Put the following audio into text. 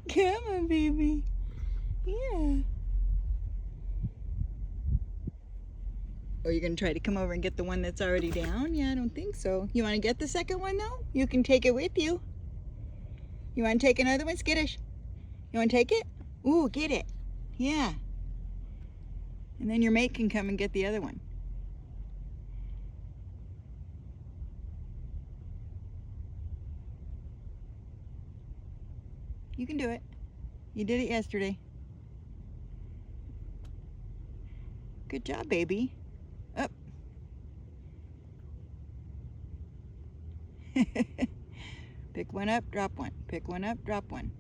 Come on, baby. Yeah. Or you're going to try to come over and get the one that's already down? Yeah, I don't think so. You want to get the second one, though? You can take it with you. You want to take another one, Skittish? You want to take it? Ooh, get it. Yeah. And then your mate can come and get the other one. You can do it. You did it yesterday. Good job, baby. Up. Pick one up, drop one. Pick one up, drop one.